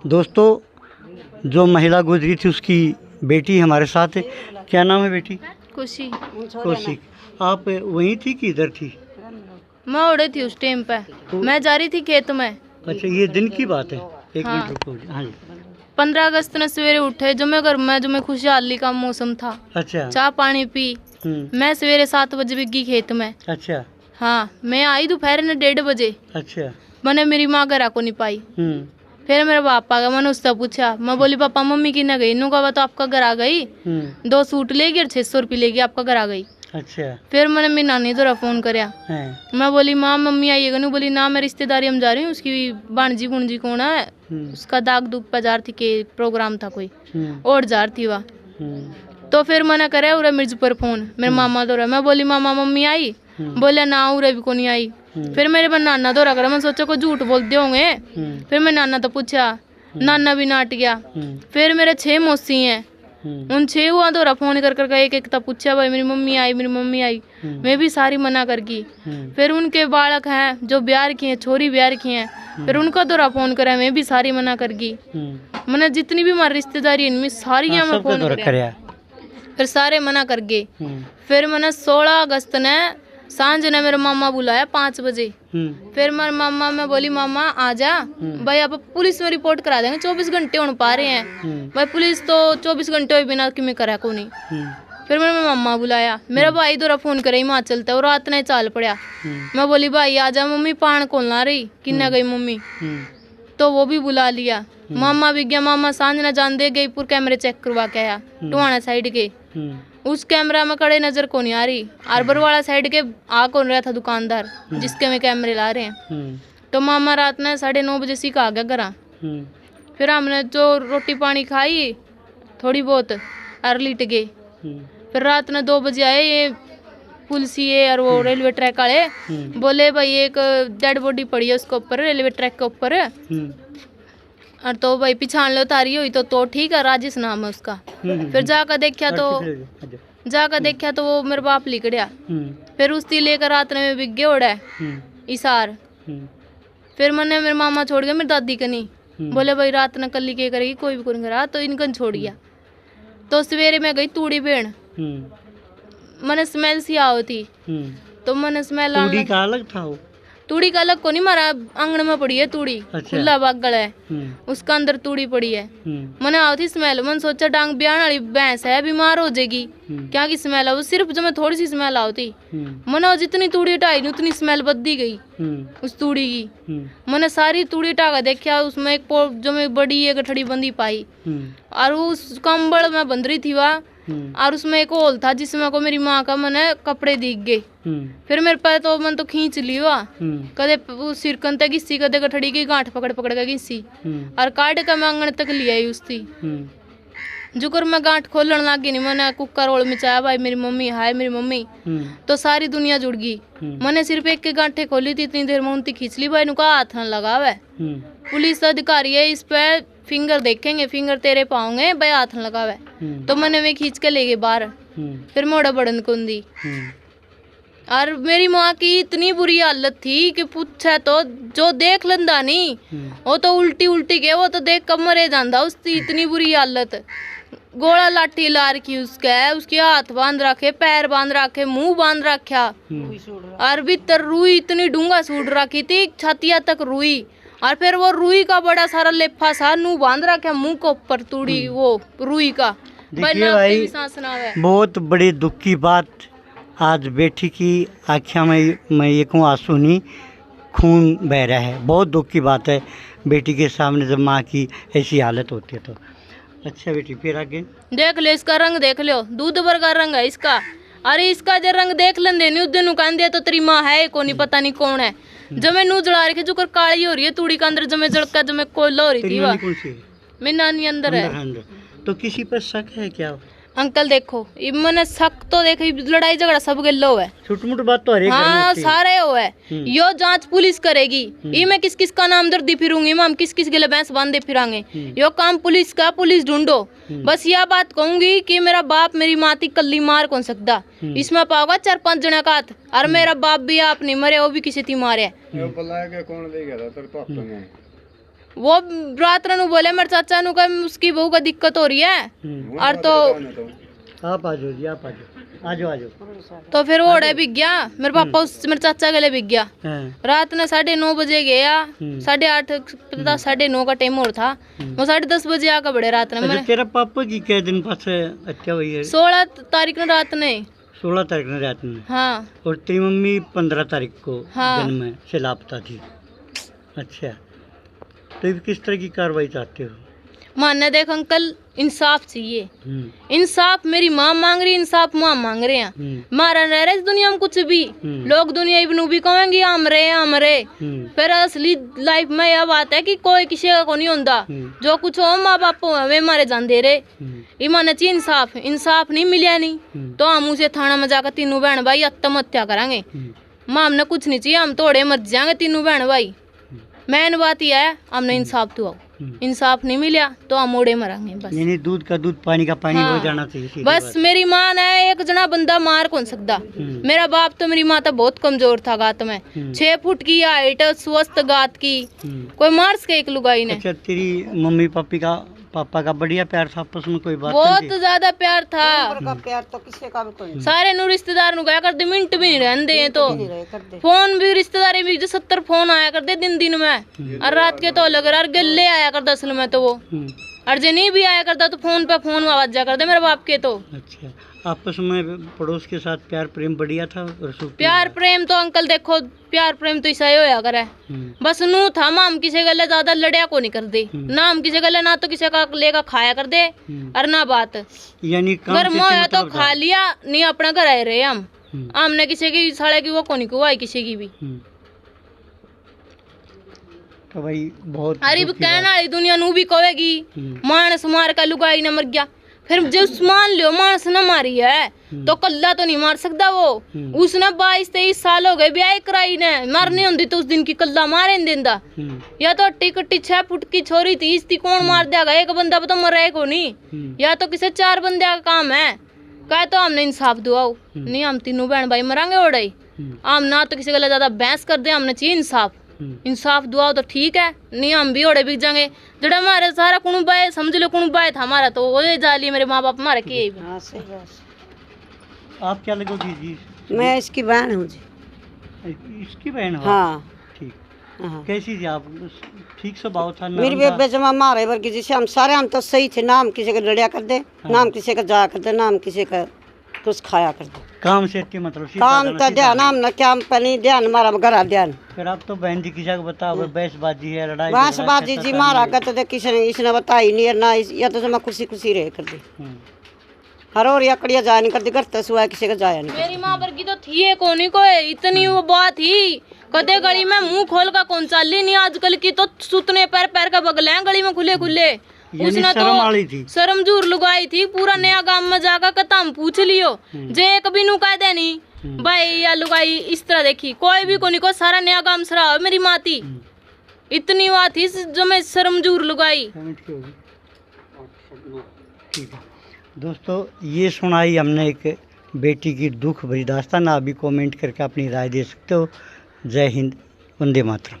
दोस्तों, जो महिला गुजरी थी उसकी बेटी हमारे साथ है। क्या नाम है बेटी? खुशी। खुशी। आप वहीं थी कि इधर थी? मैं उड़े थी उस टाइम पे, मैं जा रही थी खेत में। अच्छा, ये दिन की बात है। एक हाँ। मिनट रुको। हाँ जी। 15 अगस्त ने सवेरे उठे, जो मैं घर में, जो मैं खुशहाली का मौसम था। अच्छा। चाय पानी पी। मैं सवेरे 7 बजे बिगी खेत में। अच्छा। हाँ, मैं आई दोपहर में 1:30 बजे। अच्छा। मैंने मेरी माँ घर आको नहीं पाई। फिर मेरा बाप आ गया, मैंने उससे पूछा, मैं बोली पापा मम्मी की न गई? इन्हों का तो आपका घर आ गई, 2 सूट लेगी और 600 रुपये लेगी, आपका घर आ गई। अच्छा। फिर मैंने मेरी नानी तो फोन कराया। मैं बोली माँ मम्मी आइएगा नहीं? बोली ना, मैं रिश्तेदारी हम जा रही हूँ, उसकी भाणजी भुणजी कौन है, उसका दाग दुग बाजार थी के प्रोग्राम था कोई और जार थी वह। तो फिर मैंने करे उरे मिर्जपुर फोन, मेरे मामा दौरा। मैं बोली मामा मम्मी आई? बोले ना, उरे भी को नहीं आई। फिर मेरे पर नाना दौरा करा, मैं सोचा को झूठ बोलते होंगे। फिर मैं नाना तो पूछा, नाना भी नाट गया। फिर मेरे 6 मौसी हैं, उन 6 हुआ दौरा फोन कर एक एक तब पूछा, भाई मेरी मम्मी आई, मेरी मम्मी आई। मैं भी सारी मना कर गई। फिर उनके बालक हैं जो ब्याह की हैं, छोरी ब्याह की हैं, फिर उनका दौरा फोन करा, मैं भी सारी मना कर गई। मैंने जितनी भी हमारी रिश्तेदारी इनमें सारी में फोन कराया, फिर सारे मना कर गए। फिर मैंने 16 अगस्त ने सांझ ने मेरा मामा बुलाया 5 बजे। फिर मेरे मामा, मैं बोली मामा आ जा भाई, आप पुलिस में रिपोर्ट करा देंगे, 24 घंटे होने पा रहे हैं भाई, पुलिस तो 24 घंटे हुए बिना कि मैं करा को नहीं। फिर मैंने मामा बुलाया, मेरा भाई दोरा फोन करे हिमाचल तक, और रात ने चाल पड़ा। मैं बोली भाई आ जा, मम्मी पान कौन ला रही, किन्ना गई मम्मी? तो वो भी बुला लिया। मामा भी गया, मामा सांझ न जान दे गई, पूरे कैमरे चेक करवा के आया टुहाना साइड के। उस कैमरा में कड़े नजर को नहीं आ रही, आर्बर वाला साइड के आ कौन रहा था दुकानदार जिसके में कैमरे ला रहे हैं। तो मामा रात ने 9:30 बजे सीखा आ गया घर। फिर हमने जो रोटी पानी खाई थोड़ी बहुत और लिट गए। फिर रात ने 2 बजे आए ये पुलिसी और वो रेलवे ट्रैक वाले, बोले भाई एक डेड बॉडी पड़ी है उसके ऊपर, रेलवे ट्रैक के ऊपर। और तो भाई पिछाड़ लो तारी हुई तो ठीक है, राजेश नाम है उसका। फिर जाकर देखा तो वो मेरे बाप लिख गया। फिर उसकी लेकर रात में बिग गया उड़ा इसार। फिर मैंने मेरे मामा छोड़ गया मेरी दादी का नहीं, बोले भाई रात ने कल क्या करेगी, कोई भी कौन करा, तो इनका छोड़ गया। तो सवेरे मैं गई तूड़ी बेण, मैंने स्मेल सी आओ थी, तो मैंने स्मेल तूड़ी का अलग था वो? तूड़ी का अलग को नहीं, मारा आंगन में पड़ी है तूड़ी। अच्छा। खुला बागल है उसका, अंदर तूड़ी पड़ी है। मैंने आओ थी स्मेल, मैंने सोचा डांग ब्याह वाली भैंस है बीमार हो जाएगी, क्या की स्मेल है वो, सिर्फ जो मैं थोड़ी सी स्मेल आओ थी। मैंने जितनी तूड़ी हटाई उतनी स्मेल बदली गई उस तूड़ी की। मैंने सारी तूड़ी हटा कर देखा, उसमें एक जो मैं बड़ी एक गठड़ी बंदी पाई, और उस कंबल में बंद रही थी वह, और उसमें एक होल था जिसमें को मेरी माँ का मैंने कपड़े दिख गए। फिर मेरे पास तो मन तो खींच ली हुआ, कदे सिरकन तक घिसी, कदे गठड़ी की गांठ पकड़ के घिसी, और काट के मैं आंगन तक ले आई उसकी। जुकर मैं गांठ खोलन लगी नहीं, मैंने कुकर रोल मचाया, भाई मेरी मम्मी, हाय मेरी मम्मी, तो सारी दुनिया जुड़ गई। मैंने सिर्फ एक के गांठे खोली थी, इतनी देर में उनकी खींच ली, भाई नुका हाथ न लगावे, पुलिस अधिकारी है, इस पे फिंगर देखेंगे, फिंगर तेरे पाओगे भाई, हाथ न लगावे। तो मैंने वे खींच के ले गए बाहर। फिर मोड़ा बड़न कुन दी, और मेरी माँ की इतनी बुरी हालत थी कि पूछे तो, जो देख लेंदा नहीं वो तो उल्टी के, वो तो देख कब मरे जांदा, उसकी इतनी बुरी हालत। गोला लाठी ला रखी उसके हाथ बांध रखे, पैर बांध रखे, मुंह बांध रखा, और भीतर रुई इतनी डूंगा सूट रखी थी, छातिया तक रुई, और फिर वो रुई का बड़ा सारा लेफा सा नू बांध रखा मुंह को ऊपर, तूड़ी वो रुई का। देखिए भाई, बहुत बड़ी दुख की बात, आज बेटी की आँखों में मैं ये कहूँ आंसू नहीं, खून बह रहा है। बहुत दुख की बात है बेटी के सामने जब माँ की ऐसी हालत होती है तो। अच्छा बेटी, फिर आगे देख लो इसका रंग, देख लो दूध भर का रंग है इसका। अरे इसका जो रंग देख लेंदे नहीं, उस दिन कान दिया तो तेरी माँ है को नहीं, पता नहीं कौन है। जब मैं नू जला रही जो कर काली हो रही है तूड़ी का अंदर, जब मैं जड़का जब मैं कोयला हो रही थी वह, मेरी नानी अंदर है। तो किसी पर शक है क्या? अंकल देखो मैंने शक तो देखो, लड़ाई झगड़ा सब गल्लो है, छोटी मोटी बात तो हर एक घर में हाँ होती है। सारे हो है। यो जांच पुलिस करेगी, ये मैं किस किस का नाम दर्दी फिरूंगी, हम किस किस के भैंस बांधे फिरांगे, यो काम पुलिस का, पुलिस ढूंढो। बस यह बात कहूंगी कि मेरा बाप मेरी माती कल्ली मार कौन सकता, इसमें पाओगा 4-5 जने का हाथ, और मेरा बाप भी आप नहीं मरे, वो भी किसी थी मारे। वो रात नु बोले मेरे चाचा नु का उसकी बहू का दिक्कत हो रही है और तो आप आ जाओ जी, आप आ जाओ, आ जाओ आ जाओ। तो फिर वो ओढ़े बिक गया मेरे पापा उस मेरे चाचा के लिए बिक गया। रात ने 9:30 बजे गया, 8:30 पता 9:30 का टाइम और था, वो 10:30 बजे आकर बड़े रात ने। तेरा पापा की क्या दिन पास हत्या हुई है? 16 तारीख ने रात ने। 16 तारीख ने रात में? हाँ। और तेरी मम्मी 15 तारीख को हाँ। दिन में से लापता थी। अच्छा, तो किस तरह की कार्रवाई चाहते हो? मानने देख अंकल, इंसाफ चाहिए। इंसाफ मेरी माँ मांग रही, इंसाफ माँ मांग रहे हैं। मारा रह रहा इस दुनिया में कुछ भी, लोग दुनिया इबनू भी कहेंगे हमरे। फिर असली लाइफ में यह बात है कि कोई किसी का को नहीं होता, जो कुछ हो माँ बाप वे मारे जान दे रहे। ईमान चाहिए इंसाफ, इंसाफ नहीं मिलिया नहीं तो हम उसे थाना में जाकर तीनों बहन भाई आत्महत्या करेंगे। माँ हमने कुछ नहीं चाहिए, हम थोड़े मर जाएंगे तीनों बहन भाई। मेन बात यह है हमने इंसाफ तो इंसाफ नहीं मिला तो हम ओड़े मरेंगे बस। यानी दूध का दूध पानी का पानी हो जाना चाहिए बस। मेरी माँ ने एक जना बंदा मार कौन सकता। मेरा बाप तो मेरी माँ तो बहुत कमजोर था गात में, 6 फुट की हाइट, स्वस्थ गात की, कोई मार सके एक लुगाई ने। अच्छा, तेरी मम्मी पापा का बढ़िया प्यार था आपस में? कोई बात बहुत ज्यादा प्यार था। प्यार तो किसी का भी कोई सारे नु रिश्तेदार नु गया करते, मिनट भी नहीं रहते हैं। तो फोन भी रिश्तेदारी भी जो 70 फोन आया करते दिन में, और रात के तो अलग गले आया करता असल में तो वो, और जो नहीं भी आया करता तो फोन पे फोन आवाज जा करते मेरे बाप के। तो अच्छा, आपस में पड़ोस के साथ प्यार प्रेम बढ़िया था? प्यार प्रेम तो अंकल देखो, प्यार प्रेम तो ऐसा ही होया करे। बस नू था हम किसी गले ज्यादा लड़िया को नहीं कर दे ना, हम किसी गले ना तो किसी का लेकर खाया कर दे और ना बात। यानी गर्म होया तो खा लिया, नहीं अपना घर आए रहे हम। हमने किसी की साले की वो को नहीं कुआ किसी की भी। तो भाई बहुत अरे कहना वाली दुनिया नू भी कहेगी मानस मार का लुगाई न मर गया, फिर जो मान लियो मानस न मारी है तो कल्ला तो नहीं मार सकता वो। उसने 22-23 साल हो गए ब्याह कराई ने, मरनी होती तो उस दिन की कल्ला मारे नहीं देंदा। या तो हट्टी कट्टी 6 फुट की छोरी थी, इसकी कौन मार देगा? एक बंदा तो मरे को नहीं, या तो किसी 4 बंदे का काम है। कहे तो हमने इंसाफ दुआओ नहीं, हम तीनों बहन भाई मरांगे ओड़े। हम ना तो किसी गले ज्यादा बहस कर दे, हमने चाहिए इंसाफ। इंसाफ दुआओ तो ठीक है, नहीं हम भी ओड़े बिक जाएंगे। जड़ा हमारे सारा कुणुबा है, समझ लो कुणुबा है था हमारा, तो वो जाली मेरे माँ बाप मारे के। आप क्या लगोगी जी? मैं इसकी बहन हूँ जी। इसकी बहन हो? हाँ। ठीक। कैसी थी आप? ठीक स्वभाव था? मेरी बेबे जमा मारे वर्गी जिसे हम सारे हम तो सही थे, ना हम किसी का लड़िया कर दे, ना हम किसी का जाया कर दे, ना हम किसी का कुछ खाया कर दे। काम से मतलब काम तो ध्यान हम ना क्या पहले ध्यान हमारा घर ध्यान। फिर आप तो बहन जी की जगह बताओ, बहसबाजी है, लड़ाई बहसबाजी जी मारा करते थे, किसी ने इसने बताई नहीं ना, या तो मैं खुशी खुशी रह कर दी। हर और याकड़िया जाया नहीं करती, घर तक हुआ किसी का जाया नहीं। मेरी माँ वर्गी तो थी है कोनी को, इतनी वो बात ही कदे गली में मुंह खोल का कौन चाली नहीं। आजकल की तो सुतने पैर का बगल है गली में खुले खुले। उसने तो शर्म जूर लुगाई थी, पूरा नया गांव में जाकर कतम पूछ लियो जे कभी नु कह देनी भाई या लुगाई इस तरह देखी कोई भी कोनी को, सारा नया गांव सरा मेरी माती। इतनी बात थी जो मैं शर्म जूर लुगाई। ठीक है दोस्तों, ये सुनाई हमने एक बेटी की दुख भरी दास्तान। आप भी कमेंट करके अपनी राय दे सकते हो। जय हिंद, वंदे मातरम।